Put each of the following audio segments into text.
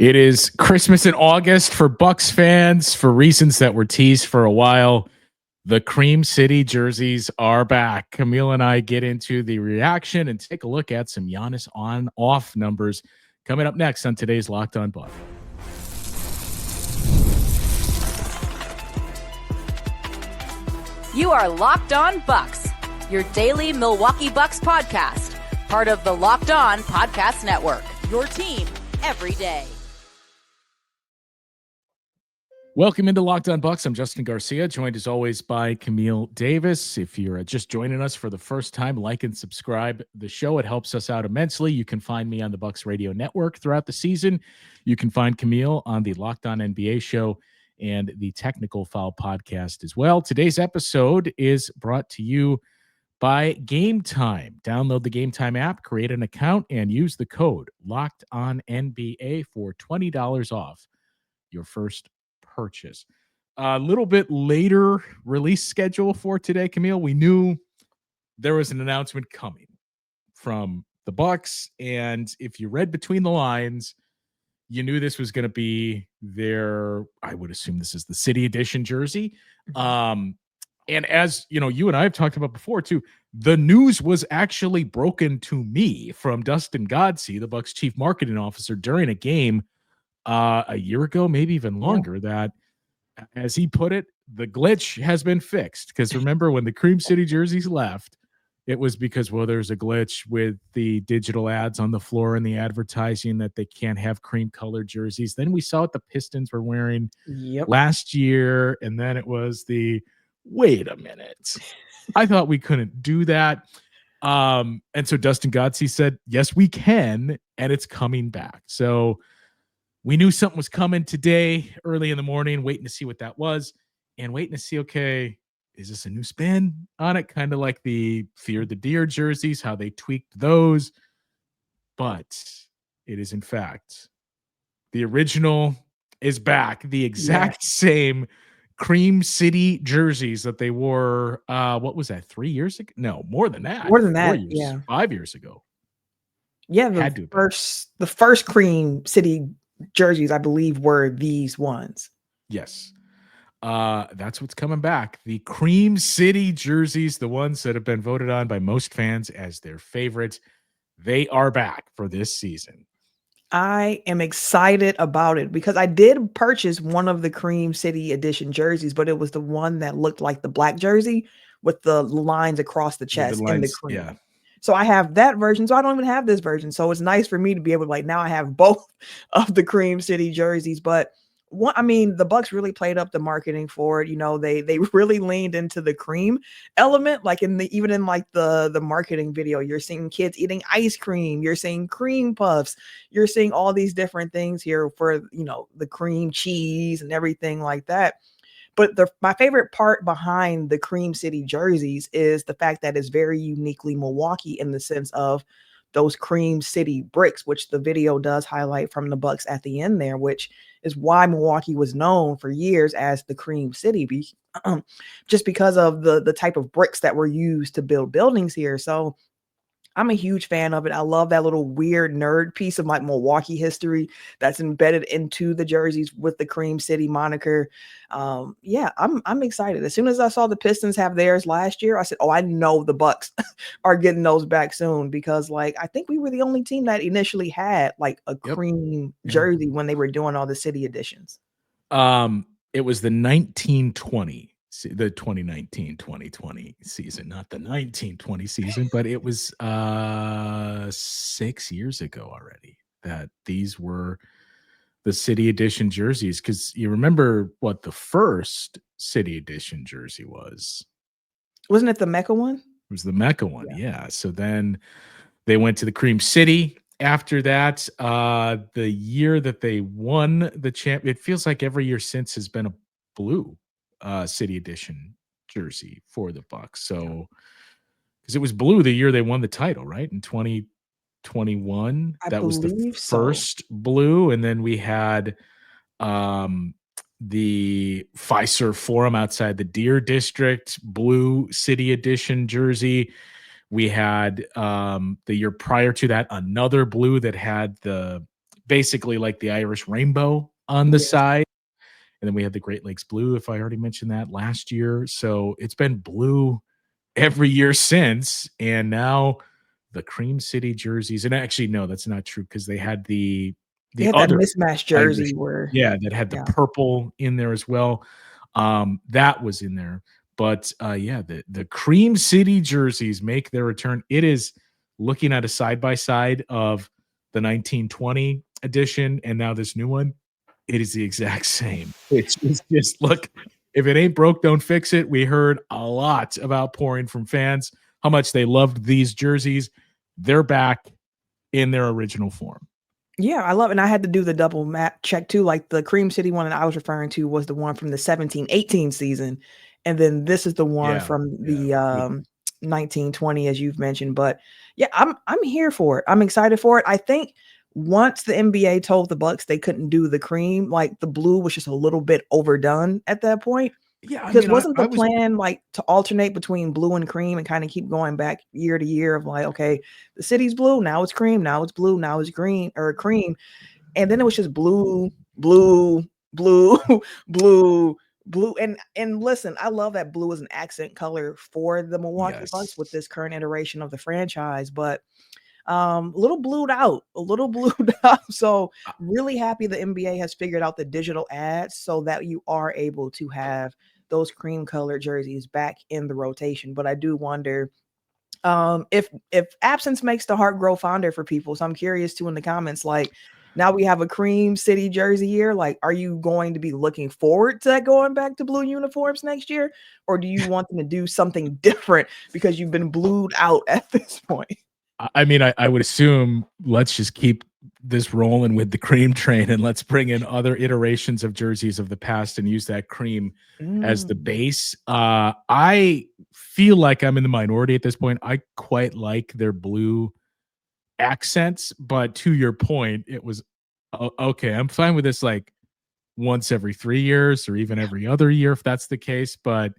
It is Christmas in August for Bucks fans for reasons that were teased for a while. The Cream City jerseys are back. Camille and I get into the reaction and take a look at some Giannis on-off numbers coming up next on today's Locked On Bucks. You are Locked On Bucks, your daily Milwaukee Bucks podcast, part of the Locked On Podcast Network, your team every day. Welcome into Locked On Bucks. I'm Justin Garcia, joined as always by Camille Davis. If you're just joining us for the first time, like and subscribe the show. It helps us out immensely. You can find me on the Bucks Radio Network throughout the season. You can find Camille on the Locked On NBA show and the Technical Foul podcast as well. Today's episode is brought to you by Game Time. Download the Game Time app, create an account, and use the code LOCKEDONNBA for $20 off your first purchase. A little bit later release schedule for today, Camille. We knew there was an announcement coming from the Bucks, and if you read between the lines, you knew this was going to be their, I would assume this is the City Edition jersey. And as you know, you and I have talked about before too, the news was actually broken to me from Dustin Godsey, the Bucks chief marketing officer, during a game a year ago, maybe even longer, that, as he put it, the glitch has been fixed. Because remember, when the Cream City jerseys left, it was because, well, there's a glitch with the digital ads on the floor and the advertising that they can't have cream colored jerseys. Then we saw what the Pistons were wearing last year. And then it was the, wait a minute, I thought we couldn't do that. And so Dustin Godsey said, yes, we can. And it's coming back. So we knew something was coming today, early in the morning, waiting to see what that was, and waiting to see, okay, is this a new spin on it? Kind of like the Fear the Deer jerseys, how they tweaked those. But it is, in fact, the original is back. The exact same Cream City jerseys that they wore, what was that, 3 years ago? No, more than that. 4 years, 5 years ago. Yeah, the first Cream City jerseys, I believe, were these ones. Yes. That's what's coming back. The Cream City jerseys, the ones that have been voted on by most fans as their favorites, they are back for this season. I am excited about it because I did purchase one of the Cream City edition jerseys, but it was the one that looked like the black jersey with the lines across the chest and the cream. Yeah. So I have that version. So I don't even have this version. So it's nice for me to be able to, like, now I have both of the Cream City jerseys. But the Bucks really played up the marketing for it. You know, they really leaned into the cream element, like even in the marketing video, you're seeing kids eating ice cream, you're seeing cream puffs, you're seeing all these different things here for, you know, the cream cheese and everything like that. But my favorite part behind the Cream City jerseys is the fact that it's very uniquely Milwaukee in the sense of those Cream City bricks, which the video does highlight from the Bucks at the end there, which is why Milwaukee was known for years as the Cream City, just because of the type of bricks that were used to build buildings here. So I'm a huge fan of it. I love that little weird nerd piece of like Milwaukee history that's embedded into the jerseys with the Cream City moniker. I'm excited. As soon as I saw the Pistons have theirs last year, I said, oh, I know the Bucks are getting those back soon, because like I think we were the only team that initially had like a cream jersey when they were doing all the city editions. It was the 1920. The 2019-2020 season, not the 1920 season, but it was 6 years ago already that these were the City Edition jerseys. Because you remember what the first City Edition jersey was? Wasn't it the Mecca one? It was the Mecca one, yeah. So then they went to the Cream City. After that, the year that they won the champ, it feels like every year since has been a blue City Edition jersey for the Bucks. So because it was blue the year they won the title, right? In 2021. That was the first blue. And then we had the Fiserv Forum outside the Deer District blue City Edition jersey. We had the year prior to that another blue that had the basically like the Irish rainbow on the Yes. side. And then we had the Great Lakes blue, if I already mentioned that last year. So it's been blue every year since. And now the Cream City jerseys. And actually, no, that's not true because they had the They had that other mismatched Irish, jersey where yeah, that had the yeah. purple in there as well. That was in there. But yeah, the Cream City jerseys make their return. It is looking at a side by side of the 1920 edition and now this new one. It is the exact same. It's just look, if it ain't broke, don't fix it. We heard a lot about pouring from fans how much they loved these jerseys. They're back in their original form. Yeah, I love and I had to do the double map check too. Like the Cream City one that I was referring to was the one from the 17-18 season. And then this is the one Yeah, from yeah. the 1920, as you've mentioned. But yeah, I'm here for it. I'm excited for it. I think once the NBA told the Bucks they couldn't do the cream, like the blue was just a little bit overdone at that point. Yeah, I Because mean, wasn't I the was plan like to alternate between blue and cream and kind of keep going back year to year of like, okay, the city's blue, now it's cream, now it's blue, now it's green or cream. And then it was just blue, blue, blue, blue, blue. And listen, I love that blue is an accent color for the Milwaukee Bucks with yes. this current iteration of the franchise, but a little blued out, a little blued out. So really happy the NBA has figured out the digital ads so that you are able to have those cream colored jerseys back in the rotation. But I do wonder if absence makes the heart grow fonder for people. So I'm curious too in the comments, like now we have a Cream City jersey year. Like, are you going to be looking forward to that going back to blue uniforms next year? Or do you want them to do something different because you've been blued out at this point? I mean, I would assume let's just keep this rolling with the cream train and let's bring in other iterations of jerseys of the past and use that cream as the Mm. base. I feel like I'm in the minority at this point. I quite like their blue accents, but to your point, it was okay. I'm fine with this like once every 3 years or even every other year if that's the case. But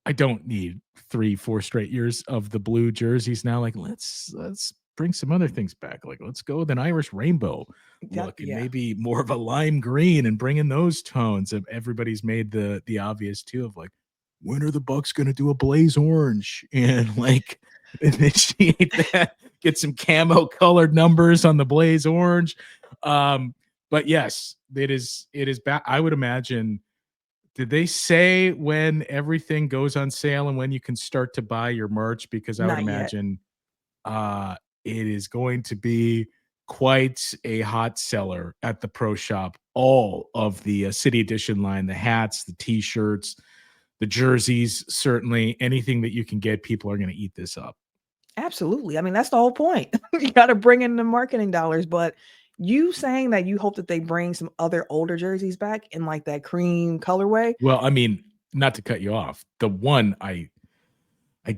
I don't need 3, 4 straight years of the blue jerseys now. Like, let's bring some other things back. Like, let's go with an Irish rainbow That look and yeah. maybe more of a lime green and bring in those tones. Of everybody's made the obvious too of like, when are the Bucks gonna do a blaze orange and like initiate that? Get some camo colored numbers on the blaze orange. But yes, it is back. I would imagine did they say when everything goes on sale and when you can start to buy your merch? Because I would Not yet. imagine it is going to be quite a hot seller at the pro shop. All of the city edition line, the hats, the t-shirts, the jerseys, certainly anything that you can get, people are going to eat this up. Absolutely. I mean, that's the whole point. You got to bring in the marketing dollars. But you saying that you hope that they bring some other older jerseys back in like that cream colorway. Well, I mean, not to cut you off, the one I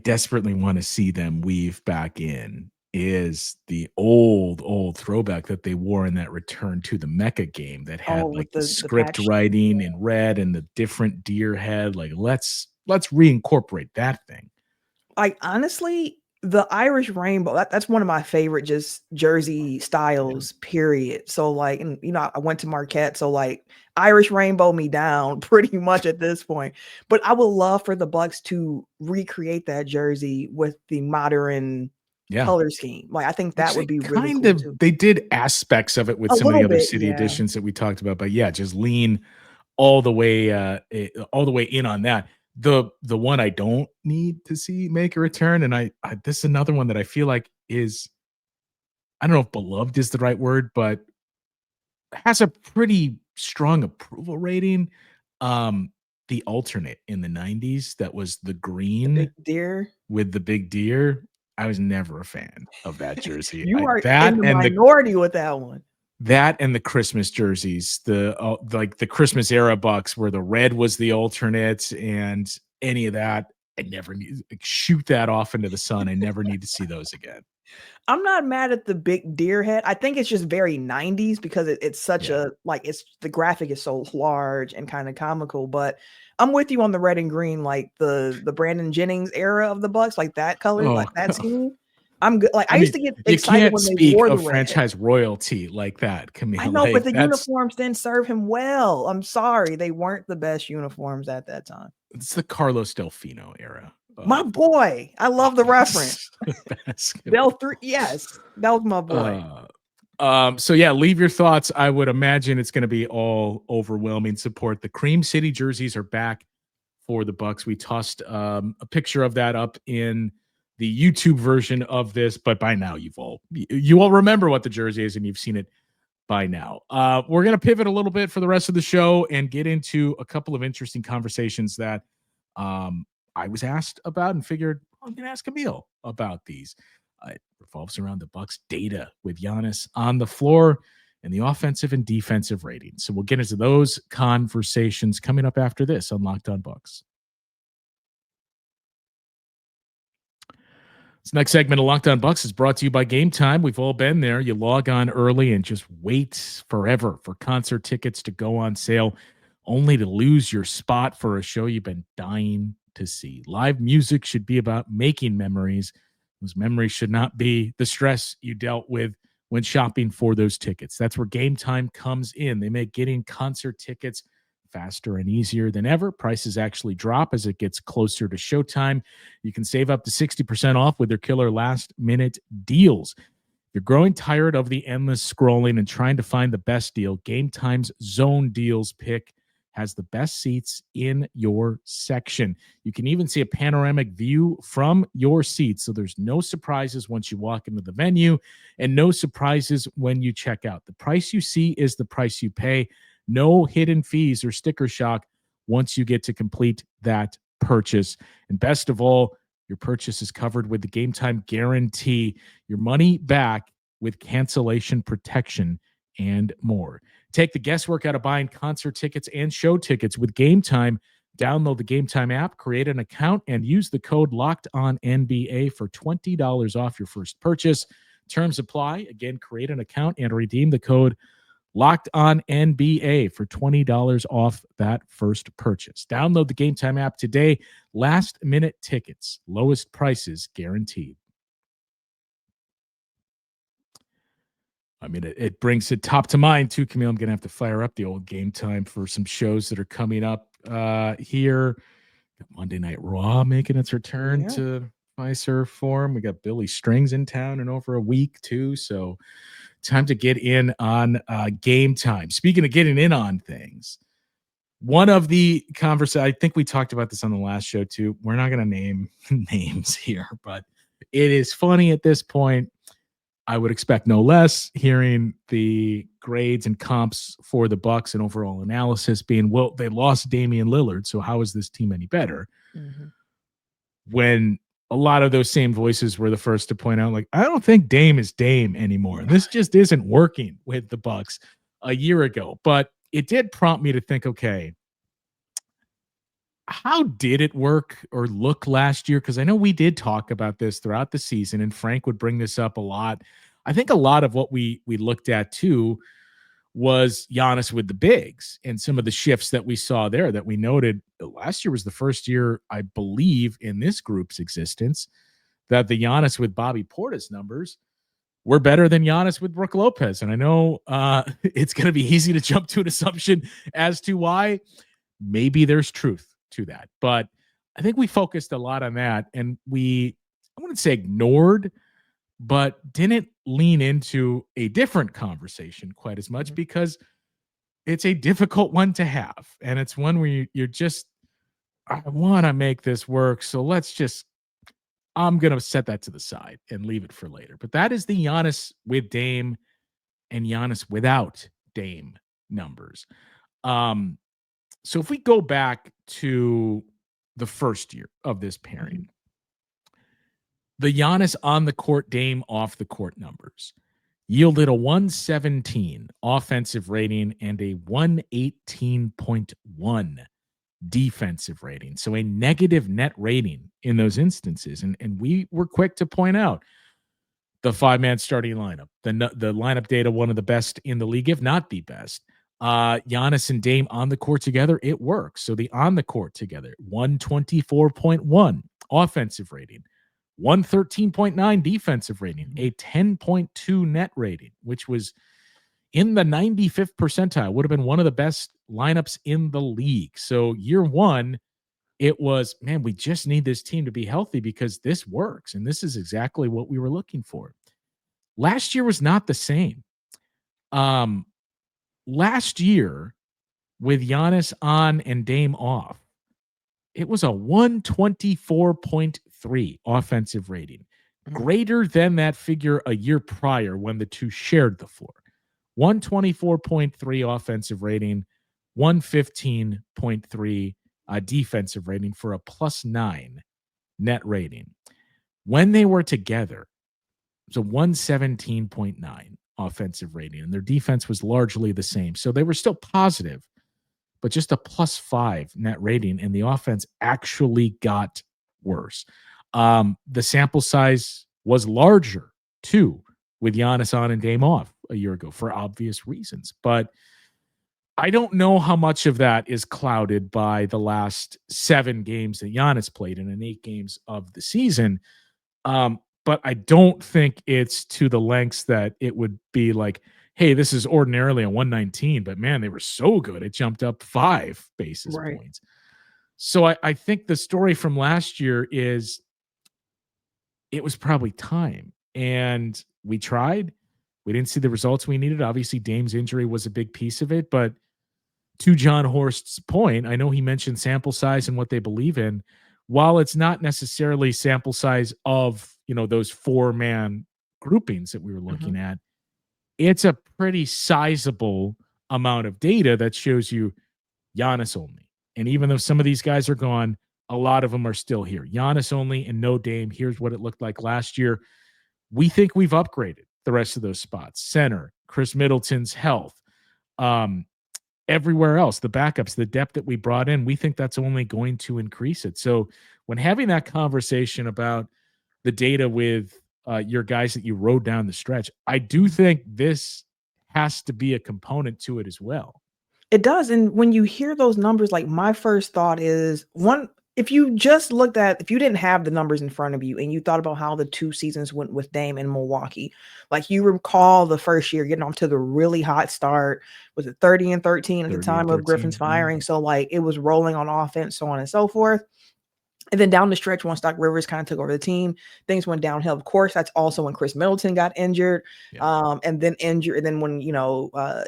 desperately want to see them weave back in is the old throwback that they wore in that Return to the Mecca game that Oh, had like with the the script patch. writing in red and the different deer head. Like let's reincorporate that thing. Like honestly, the Irish rainbow, that's one of my favorite just jersey Yeah. styles, period. So like, and you know, I went to Marquette, so like Irish rainbow me down pretty much at this point. But I would love for the Bucks to recreate that jersey with the modern Yeah. color scheme. Like I think that Which would they be really kind cool of too. they did aspects of it with A some of the little other bit, city yeah. editions that we talked about, but yeah, just lean all the way in on that. The one I don't need to see make a return, and I this is another one that I feel like is I don't know if beloved is the right word, but has a pretty strong approval rating. Um, the alternate in the 90s that was the The big green deer. with the big deer. I was never a fan of that jersey. You I are in that the and the minority with that one. That and the Christmas jerseys, like the Christmas era Bucks where the red was the alternate and any of that, I never need like, shoot that off into the sun. I never need to see those again. I'm not mad at the big deer head. I think it's just very 90s because it's such Yeah. a like it's the graphic is so large and kind of comical. But I'm with you on the red and green, like the Brandon Jennings era of the Bucks, like that color, Oh, like that scheme. I'm good. Like I I used mean, to get you excited can't when they speak wore the of red. franchise royalty like that, Camille. I know, but Like the that's uniforms didn't serve him well. I'm sorry. They weren't the best uniforms at that time. it's the Carlos Delfino era. My boy. I love the reference. Basketball. Del 3. Yes. That was my boy. So yeah, leave your thoughts. I would imagine it's going to be all overwhelming support. The Cream City jerseys are back for the Bucks. We tossed a picture of that up in the YouTube version of this, but by now you all remember what the jersey is and you've seen it by now. We're going to pivot a little bit for the rest of the show and get into a couple of interesting conversations that I was asked about and figured I'm going to ask Camille about these. It revolves around the Bucks data with Giannis on the floor and the offensive and defensive ratings. So we'll get into those conversations coming up after this on Locked On Bucks. This next segment of Locked On Bucks is brought to you by Game Time. We've all been there. You log on early and just wait forever for concert tickets to go on sale, only to lose your spot for a show you've been dying to see. Live music should be about making memories. Those memories should not be the stress you dealt with when shopping for those tickets. That's where Game Time comes in. They make getting concert tickets faster and easier than ever. Prices actually drop as it gets closer to showtime. You can save up to 60% off with their killer last-minute deals. If you're growing tired of the endless scrolling and trying to find the best deal, Game Time's Zone Deals pick has the best seats in your section. You can even see a panoramic view from your seats, so there's no surprises once you walk into the venue and no surprises when you check out. The price you see is the price you pay. No hidden fees or sticker shock once you get to complete that purchase. And best of all, your purchase is covered with the Game Time guarantee, your money back with cancellation protection and more. Take the guesswork out of buying concert tickets and show tickets with Game Time. Download the Game Time app, create an account, and use the code LOCKEDONNBA for $20 off your first purchase. Terms apply. Again, create an account and redeem the code Locked On NBA for $20 off that first purchase. Download the Game Time app today. Last minute tickets, lowest prices guaranteed. I mean, it brings it top to mind too, Camille. I'm going to have to fire up the old Game Time for some shows that are coming up here. Monday Night Raw making its return to Fiserv Forum. We got Billy Strings in town in over a week too. So time to get in on Game Time. Speaking of getting in on things, one of the conversations, I think we talked about this on the last show too. We're not going to name names here, but it is funny at this point. I would expect no less, hearing the grades and comps for the Bucks and overall analysis being, well, they lost Damian Lillard, so how is this team any better? Mm-hmm. When a lot of those same voices were the first to point out, like, I don't think Dame is Dame anymore. This just isn't working with the Bucks a year ago. But it did prompt me to think, okay, how did it work or look last year? Because I know we did talk about this throughout the season, and Frank would bring this up a lot. I think a lot of what we looked at too was Giannis with the bigs and some of the shifts that we saw there that we noted. Last year was the first year, I believe, in this group's existence that the Giannis with Bobby Portis numbers were better than Giannis with Brook Lopez. And I know it's going to be easy to jump to an assumption as to why. Maybe there's truth to that, but I think we focused a lot on that, and I wouldn't say ignored, but didn't lean into a different conversation quite as much, because it's a difficult one to have, and it's one where you're just, I want to make this work, so I'm going to set that to the side and leave it for later. But that is the Giannis with Dame and Giannis without Dame numbers. So if we go back to the first year of this pairing, the Giannis on the court, Dame off the court numbers yielded a 117 offensive rating and a 118.1 defensive rating. So a negative net rating in those instances. And we were quick to point out the 5-man starting lineup, the lineup data, one of the best in the league, if not the best. Giannis and Dame on the court together, it works. So the on the court together, 124.1 offensive rating, 113.9 defensive rating, a 10.2 net rating, which was in the 95th percentile, would have been one of the best lineups in the league. So year one, it was, man, we just need this team to be healthy because this works. And this is exactly what we were looking for. Last year was not the same. Last year, with Giannis on and Dame off, it was a 124.3 offensive rating, greater than that figure a year prior when the two shared the floor. 124.3 offensive rating, 115.3 defensive rating for a +9 net rating. When they were together, it was a 117.9 offensive rating, and their defense was largely the same. So they were still positive, but just a +5 net rating, and the offense actually got worse. The sample size was larger, too, with Giannis on and Dame off a year ago for obvious reasons. But I don't know how much of that is clouded by the last 7 games that Giannis played in and 8 games of the season. But I don't think it's to the lengths that it would be like, hey, this is ordinarily a 119, but man, they were so good. It jumped up 5 basis points. So I think the story from last year is it was probably time. And we tried. We didn't see the results we needed. Obviously, Dame's injury was a big piece of it. But to John Horst's point, I know he mentioned sample size and what they believe in. While it's not necessarily sample size of, those 4-man groupings that we were looking at, it's a pretty sizable amount of data that shows you Giannis only. And even though some of these guys are gone, a lot of them are still here. Giannis only and no Dame. Here's what it looked like last year. We think we've upgraded the rest of those spots. Center, Chris Middleton's health, everywhere else, the backups, the depth that we brought in, we think that's only going to increase it. So when having that conversation about the data with your guys that you rode down the stretch, I do think this has to be a component to it as well. It does. And when you hear those numbers, like my first thought is if you didn't have the numbers in front of you and you thought about how the 2 seasons went with Dame in Milwaukee, like you recall the first year getting off to the really hot start, was it 30-13 at the time of Griffin's firing? So like it was rolling on offense, so on and so forth. And then down the stretch, once Doc Rivers kind of took over the team, things went downhill. Of course, that's also when Chris Middleton got injured, and then injured. And then when,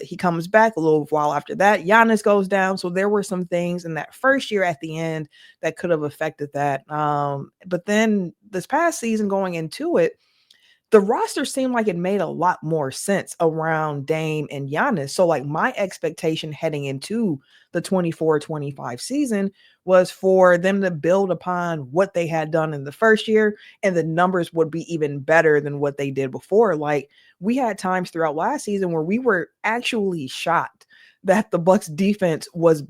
he comes back a little while after that, Giannis goes down. So there were some things in that first year at the end that could have affected that. But then this past season going into it, the roster seemed like it made a lot more sense around Dame and Giannis. So like my expectation heading into the 24-25 season was for them to build upon what they had done in the first year, and the numbers would be even better than what they did before. Like we had times throughout last season where we were actually shocked that the Bucks defense was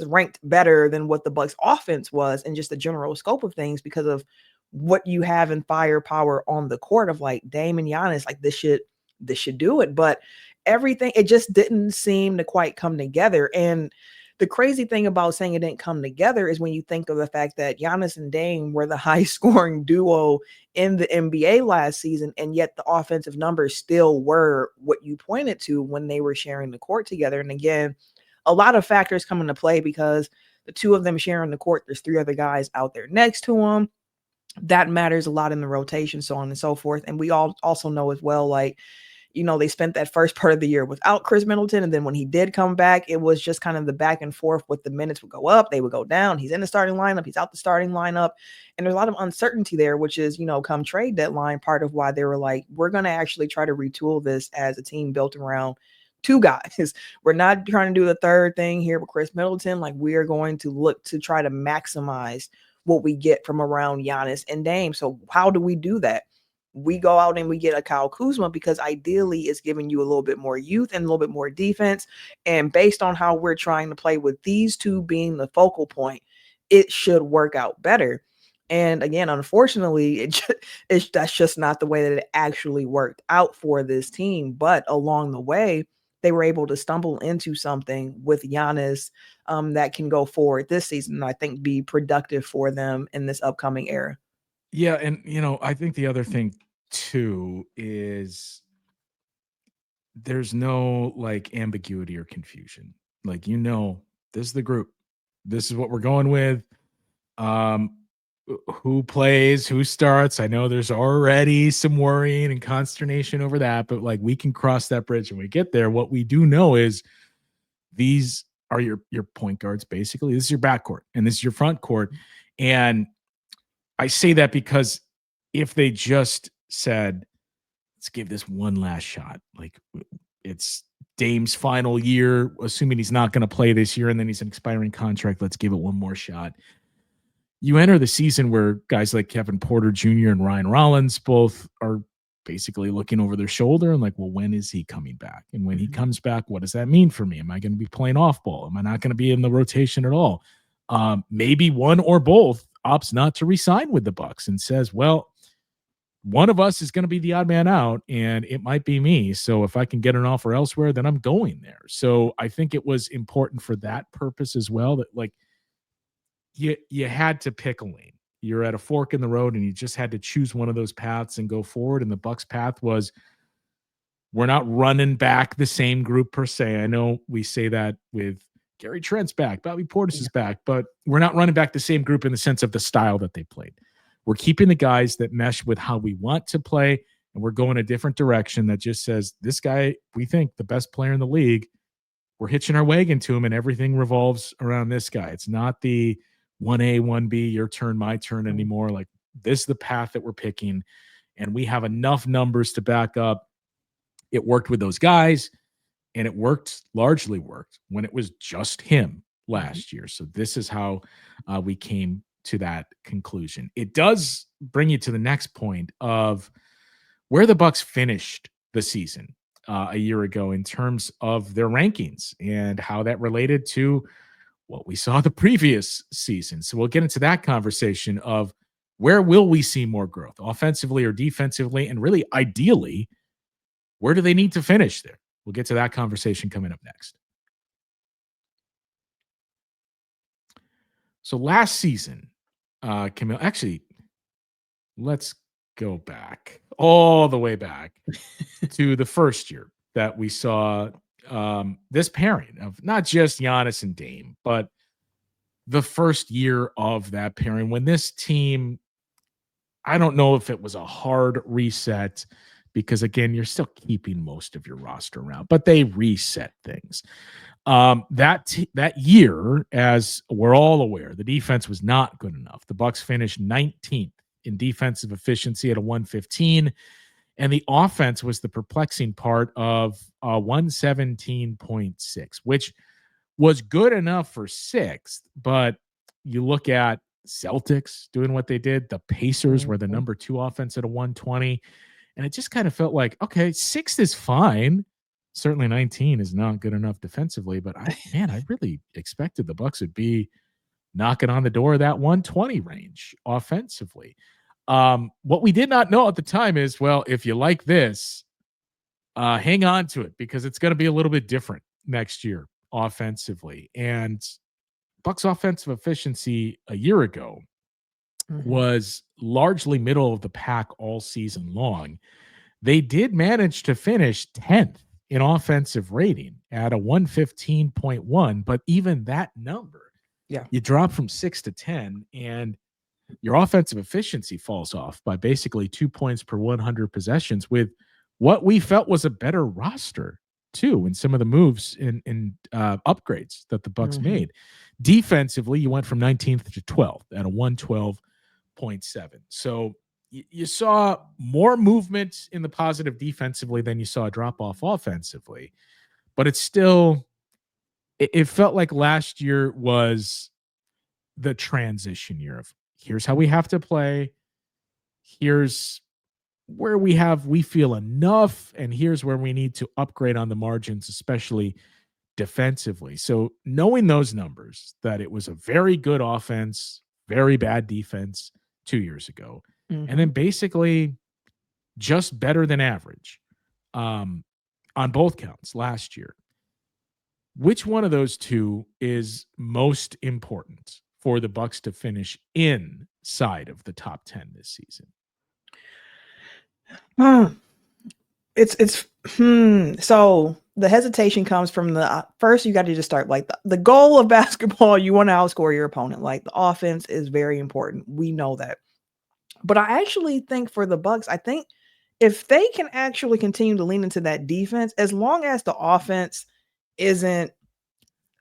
ranked better than what the Bucks offense was, and just the general scope of things because of what you have in firepower on the court of like Dame and Giannis. Like this should do it. But everything, it just didn't seem to quite come together. And the crazy thing about saying it didn't come together is when you think of the fact that Giannis and Dame were the high scoring duo in the NBA last season, and yet the offensive numbers still were what you pointed to when they were sharing the court together. And again, a lot of factors come into play because the 2 of them sharing the court, there's 3 other guys out there next to them. That matters a lot in the rotation, so on and so forth. And we all also know as well, like, they spent that first part of the year without Chris Middleton. And then when he did come back, it was just kind of the back and forth with the minutes would go up, they would go down. He's in the starting lineup, he's out the starting lineup. And there's a lot of uncertainty there, which is, come trade deadline, part of why they were like, we're going to actually try to retool this as a team built around 2 guys. We're not trying to do the third thing here with Chris Middleton. Like we are going to look to try to maximize what we get from around Giannis and Dame. So how do we do that? We go out and we get a Kyle Kuzma because ideally it's giving you a little bit more youth and a little bit more defense. And based on how we're trying to play with these 2 being the focal point, it should work out better. And again, unfortunately, that's just not the way that it actually worked out for this team. But along the way, they were able to stumble into something with Giannis that can go forward this season and I think be productive for them in this upcoming era. Yeah, and I think the other thing too is there's no like ambiguity or confusion. Like, this is the group. This is what we're going with. Um who plays, who starts. I know there's already some worrying and consternation over that, but like we can cross that bridge when we get there. What we do know is these are your point guards basically. This is your backcourt and this is your front court. And I say that because if they just said, let's give this one last shot, like it's Dame's final year, assuming he's not going to play this year and then he's an expiring contract, let's give it one more shot. You enter the season where guys like Kevin Porter Jr. and Ryan Rollins both are basically looking over their shoulder and like, well, when is he coming back? And when he comes back, what does that mean for me? Am I going to be playing off ball? Am I not going to be in the rotation at all? Maybe one or both opts not to resign with the Bucks and says, well, one of us is going to be the odd man out and it might be me. So if I can get an offer elsewhere, then I'm going there. So I think it was important for that purpose as well, that like you had to pick a lane. You're at a fork in the road and you just had to choose one of those paths and go forward. And the Bucks path was, we're not running back the same group per se. I know we say that with Gary Trent's back, Bobby Portis is back, but we're not running back the same group in the sense of the style that they played. We're keeping the guys that mesh with how we want to play, and we're going a different direction that just says, this guy, we think the best player in the league, we're hitching our wagon to him and everything revolves around this guy. It's not the 1A, 1B, your turn, my turn anymore. Like, this is the path that we're picking, and we have enough numbers to back up. It worked with those guys, and it largely worked when it was just him last year. So this is how we came to that conclusion. It does bring you to the next point of where the Bucks finished the season a year ago in terms of their rankings and how that related to what we saw the previous season. So we'll get into that conversation of where will we see more growth, offensively or defensively, and really ideally, where do they need to finish there? We'll get to that conversation coming up next. So last season, Camille, actually, let's go back, all the way back to the first year that we saw this pairing of not just Giannis and Dame, but the first year of that pairing when this team, I don't know if it was a hard reset because, again, you're still keeping most of your roster around, but they reset things. That year, as we're all aware, the defense was not good enough. The Bucks finished 19th in defensive efficiency at a 115, and the offense was the perplexing part of 117.6, which was good enough for sixth. But you look at Celtics doing what they did, the Pacers were the number 2 offense at a 120, and it just kind of felt like, okay, sixth is fine. Certainly 19 is not good enough defensively, but I really expected the Bucks would be knocking on the door of that 120 range offensively. What we did not know at the time is, well, if you like this, hang on to it because it's going to be a little bit different next year offensively. And Bucks offensive efficiency a year ago was largely middle of the pack all season long. They did manage to finish 10th in offensive rating at a 115.1, but even that number, you drop from 6 to 10 and your offensive efficiency falls off by basically 2 points per 100 possessions with what we felt was a better roster too in some of the moves in upgrades that the Bucks made. Defensively, you went from 19th to 12th at a 112.7. So you saw more movement in the positive defensively than you saw a drop off offensively, but it's still, it felt like last year was the transition year of here's how we have to play. Here's where we feel enough, and here's where we need to upgrade on the margins, especially defensively. So knowing those numbers, that it was a very good offense, very bad defense 2 years ago, and then basically just better than average on both counts last year. Which one of those two is most important for the Bucks to finish inside of the top 10 this season? So the hesitation comes from the first, you got to just start like the goal of basketball. You want to outscore your opponent. Like the offense is very important. We know that. But I actually think for the Bucks, I think if they can actually continue to lean into that defense, as long as the offense isn't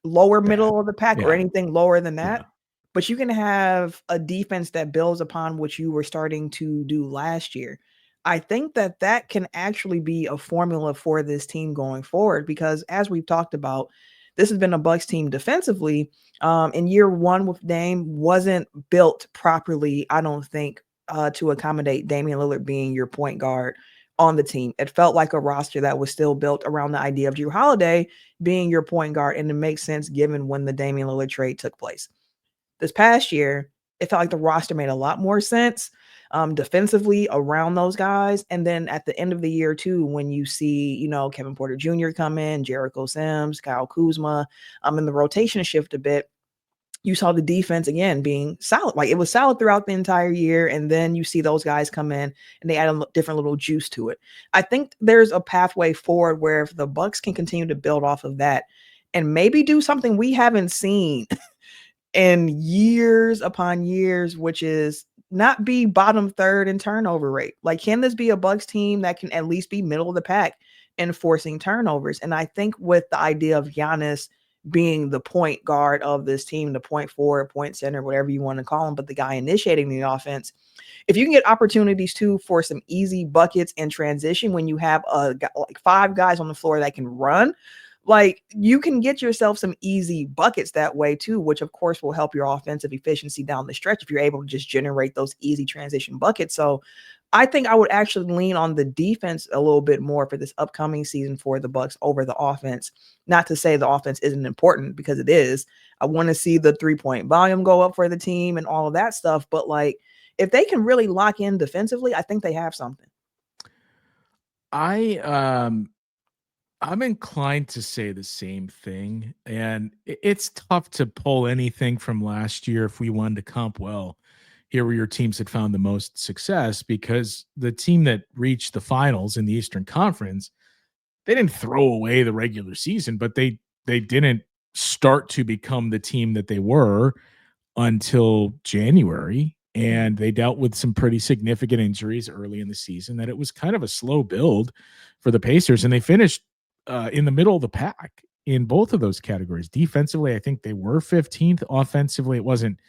lower middle of the pack or anything lower than that, but you can have a defense that builds upon what you were starting to do last year. I think that that can actually be a formula for this team going forward, because as we've talked about, this has been a Bucks team defensively. In year one with Dame wasn't built properly, I don't think, to accommodate Damian Lillard being your point guard on the team. It felt like a roster that was still built around the idea of Jrue Holiday being your point guard, and it makes sense given when the Damian Lillard trade took place. This past year, it felt like the roster made a lot more sense defensively around those guys. And then at the end of the year, too, when you see, Kevin Porter Jr. come in, Jericho Sims, Kyle Kuzma, and the rotation shift a bit, you saw the defense again being solid. Like it was solid throughout the entire year. And then you see those guys come in and they add a different little juice to it. I think there's a pathway forward where if the Bucks can continue to build off of that and maybe do something we haven't seen in years upon years, which is not be bottom third in turnover rate. Like, can this be a Bucks team that can at least be middle of the pack in forcing turnovers? And I think with the idea of Giannis being the point guard of this team, the point forward, point center, whatever you want to call him, but the guy initiating the offense, if you can get opportunities too for some easy buckets in transition when you have like 5 guys on the floor that can run, like you can get yourself some easy buckets that way too, which of course will help your offensive efficiency down the stretch if you're able to just generate those easy transition buckets. So I think I would actually lean on the defense a little bit more for this upcoming season for the Bucks over the offense. Not to say the offense isn't important, because it is. I want to see the 3-point volume go up for the team and all of that stuff. But like, if they can really lock in defensively, I think they have something. I'm inclined to say the same thing, and it's tough to pull anything from last year if we wanted to comp well. Here were your teams that found the most success, because the team that reached the finals in the Eastern Conference, they didn't throw away the regular season, but they didn't start to become the team that they were until January, and they dealt with some pretty significant injuries early in the season that it was kind of a slow build for the Pacers, and they finished in the middle of the pack in both of those categories. Defensively, I think they were 15th. Offensively, it wasn't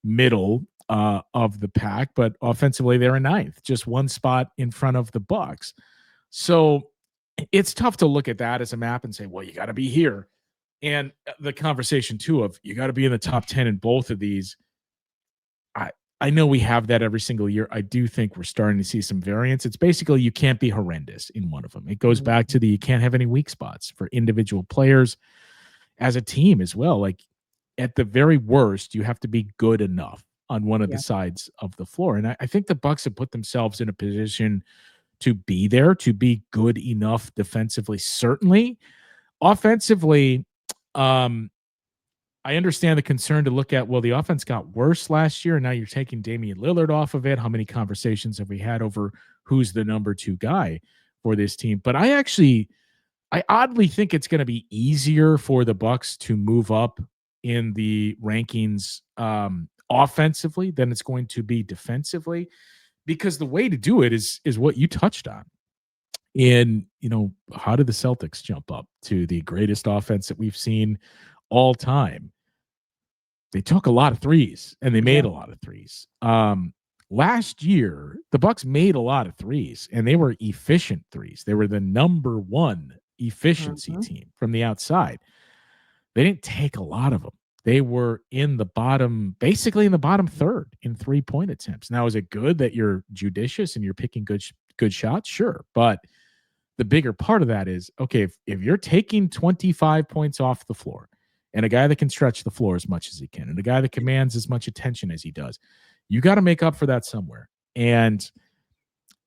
middle of the pack, but offensively they're in 9th, just one spot in front of the Bucks. So it's tough to look at that as a map and say, well, you got to be here. And the conversation too of you got to be in the top 10 in both of these. I know we have that every single year. I do think we're starting to see some variance. It's basically you can't be horrendous in one of them. It goes back to you can't have any weak spots for individual players as a team as well. Like at the very worst, you have to be good enough on one of the sides of the floor. And I think the Bucks have put themselves in a position to be there, to be good enough defensively, certainly. Offensively, I understand the concern to look at, well, the offense got worse last year, and now you're taking Damian Lillard off of it. How many conversations have we had over who's the number 2 guy for this team? But I oddly think it's going to be easier for the Bucks to move up in the rankings offensively than it's going to be defensively, because the way to do it is what you touched on. And, how did the Celtics jump up to the greatest offense that we've seen all time? They took a lot of threes and they made a lot of threes. Last year, the Bucks made a lot of threes and they were efficient threes. They were the number 1 efficiency team from the outside. They didn't take a lot of them. They were basically in the bottom third in 3-point attempts. Now, is it good that you're judicious and you're picking good shots? Sure. But the bigger part of that is, okay, if you're taking 25 points off the floor and a guy that can stretch the floor as much as he can and a guy that commands as much attention as he does, you got to make up for that somewhere. And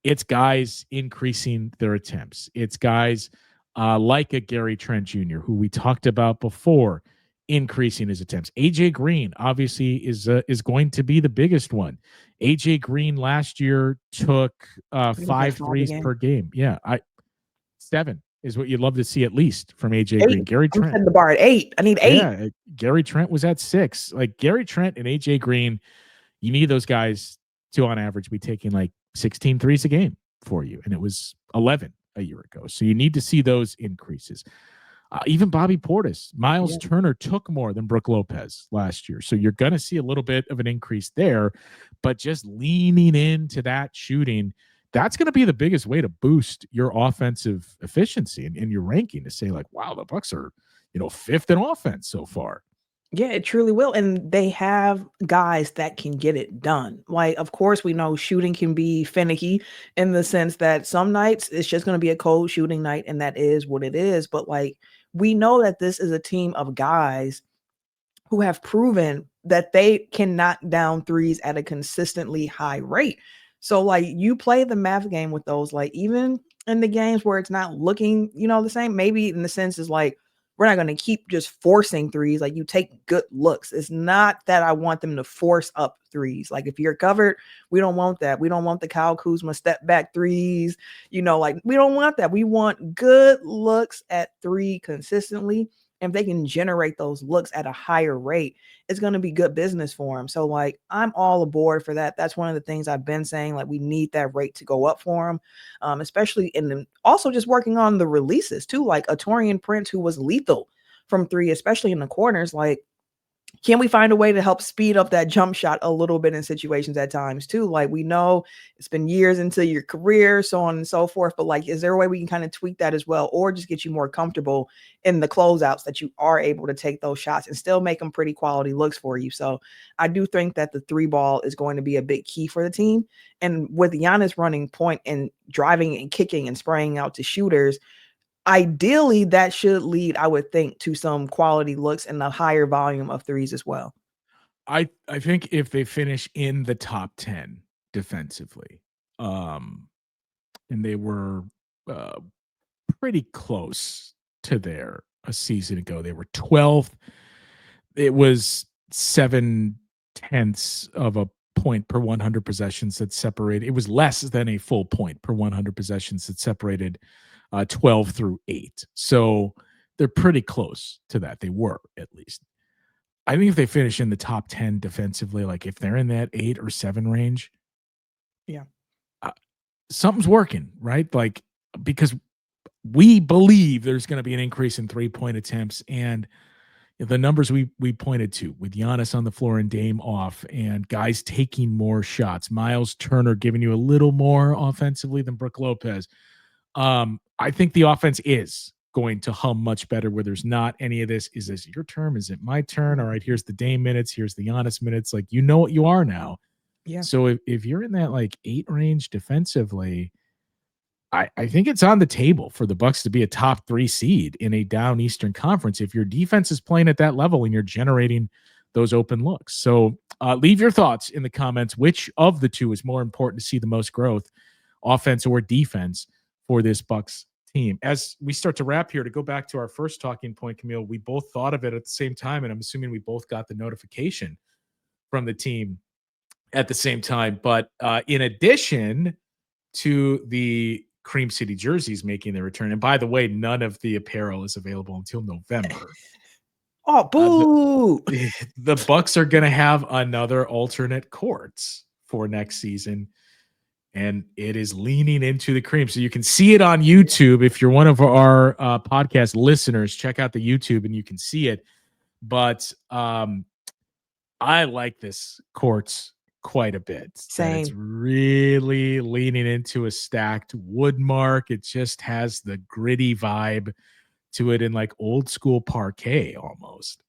it's guys increasing their attempts. It's guys like a Gary Trent Jr., who we talked about before, increasing his attempts. AJ Green obviously is going to be the biggest one. AJ Green last year took I think it's like 5 5 a threes game. per game. Yeah, 7 is what you'd love to see at least from AJ 8. Green. Gary I'm Trent. setting the bar at 8. I need 8. Yeah, Gary Trent was at 6. Like Gary Trent and AJ Green, you need those guys to on average be taking like 16 threes a game for you, and it was 11 a year ago. So you need to see those increases. Even Bobby Portis, Miles Turner took more than Brook Lopez last year. So you're going to see a little bit of an increase there, but just leaning into that shooting, that's going to be the biggest way to boost your offensive efficiency and your ranking, to say like, wow, the Bucks are, 5th in offense so far. Yeah, it truly will. And they have guys that can get it done. Like, of course, we know shooting can be finicky in the sense that some nights it's just going to be a cold shooting night, and that is what it is. But like, we know that this is a team of guys who have proven that they can knock down threes at a consistently high rate. So like, you play the math game with those, like even in the games where it's not looking, the same, maybe in the sense is like, we're not going to keep just forcing threes. Like, you take good looks. It's not that I want them to force up threes. Like, if you're covered, we don't want that. We don't want the Kyle Kuzma step back threes. Like, we don't want that. We want good looks at 3 consistently. And if they can generate those looks at a higher rate, it's going to be good business for them. So like, I'm all aboard for that. That's one of the things I've been saying. Like, we need that rate to go up for them, especially also just working on the releases too. Like a Taurean Prince, who was lethal from 3, especially in the corners. Like, can we find a way to help speed up that jump shot a little bit in situations at times too? Like, we know it's been years into your career, so on and so forth, but like, is there a way we can kind of tweak that as well, or just get you more comfortable in the closeouts that you are able to take those shots and still make them pretty quality looks for you? So I do think that the 3 ball is going to be a big key for the team. And with Giannis running point and driving and kicking and spraying out to shooters, ideally that should lead, I would think, to some quality looks and a higher volume of threes as well. I think if they finish in the top 10 defensively, and they were pretty close to there a season ago. They were 12th. It was 0.7 of a point per 100 possessions that separated. It was less than a full point per 100 possessions that separated 12 through 8. So they're pretty close to that. They were, at least. I think if they finish in the top 10 defensively, like if they're in that 8 or 7 range, yeah, something's working, right? Like, because we believe there's going to be an increase in 3-point attempts, and the numbers we pointed to with Giannis on the floor and Dame off, and guys taking more shots, Miles Turner giving you a little more offensively than Brook Lopez. I think the offense is going to hum much better, where there's not any of this. Is this your turn? Is it my turn? All right, here's the Dame minutes. Here's the Giannis minutes. Like, you know what you are now. Yeah. So if you're in that like 8 range defensively, I think it's on the table for the Bucks to be a top 3 seed in a down Eastern Conference if your defense is playing at that level and you're generating those open looks. So leave your thoughts in the comments. Which of the two is more important to see the most growth, offense or defense, for this Bucks team? As we start to wrap here, to go back to our first talking point, Camille, we both thought of it at the same time, and I'm assuming we both got the notification from the team at the same time. But in addition to the Cream City jerseys making their return, and by the way, none of the apparel is available until November. Oh, boo! The Bucks are going to have another alternate courts for next season, and it is leaning into the cream. So you can see it on YouTube. If you're one of our podcast listeners, check out the YouTube and you can see it. But I like this courts quite a bit. Same. It's really leaning into a stacked wood mark. It just has the gritty vibe to it, in like old school parquet almost.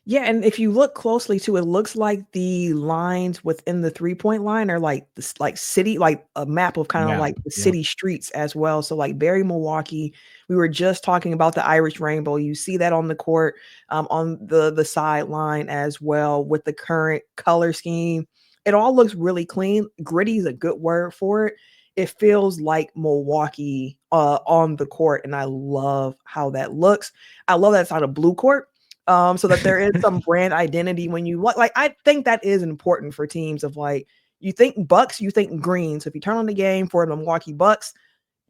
Yeah, and if you look closely too, it looks like the lines within the 3-point line are like this, like city, like a map of kind of like the city streets as well. So like Barry, Milwaukee, we were just talking about the Irish rainbow. You see that on the court, on the sideline as well, with the current color scheme. It all looks really clean. Gritty is a good word for it. It feels like Milwaukee on the court, and I love how that looks. I love that it's on a blue court. so that there is some brand identity when you like. I think that is important for teams of like, you think Bucks, you think green. So if you turn on the game for the Milwaukee Bucks,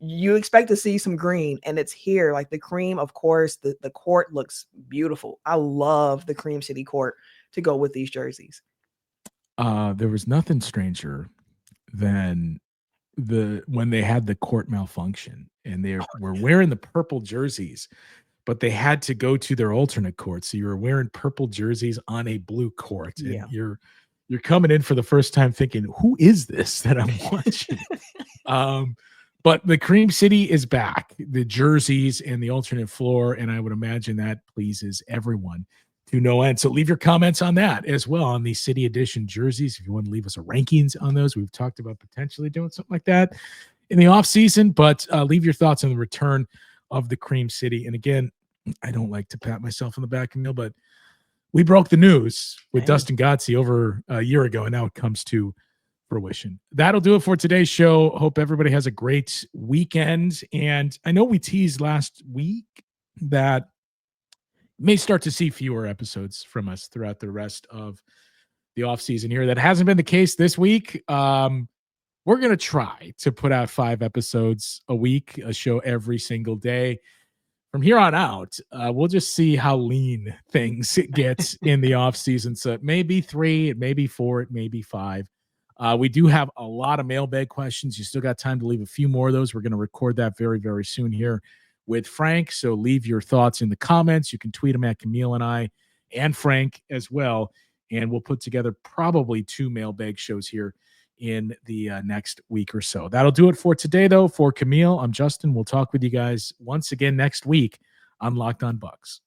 you expect to see some green, and it's here. Like the cream, of course, the court looks beautiful. I love the Cream City court to go with these jerseys. There was nothing stranger than when they had the court malfunction and they were wearing the purple jerseys, but they had to go to their alternate court. So you were wearing purple jerseys on a blue court, and Yeah. you're coming in for the first time thinking, who is this that I'm watching? But the Cream City is back, the jerseys and the alternate floor, and I would imagine that pleases everyone to no end. So leave your comments on that as well, on the City Edition jerseys. If you want to leave us a rankings on those, we've talked about potentially doing something like that in the off season, but leave your thoughts on the return of the Cream City. And again, I don't like to pat myself on the back, Camille, but we broke the news with Dustin Gotze over a year ago, and now it comes to fruition. That'll do it for today's show. Hope everybody has a great weekend. And I know we teased last week that may start to see fewer episodes from us throughout the rest of the offseason here. That hasn't been the case this week. We're going to try to put out 5 episodes a week, a show every single day. From here on out, we'll just see how lean things get in the offseason. So it may be 3, it may be 4, it may be 5. We do have a lot of mailbag questions. You still got time to leave a few more of those. We're going to record that very, very soon here with Frank. So leave your thoughts in the comments. You can tweet them at Camille and I and Frank as well. And we'll put together probably 2 mailbag shows here in the next week or so. That'll do it for today, though. For Camille, I'm Justin. We'll talk with you guys once again next week on Locked On Bucks.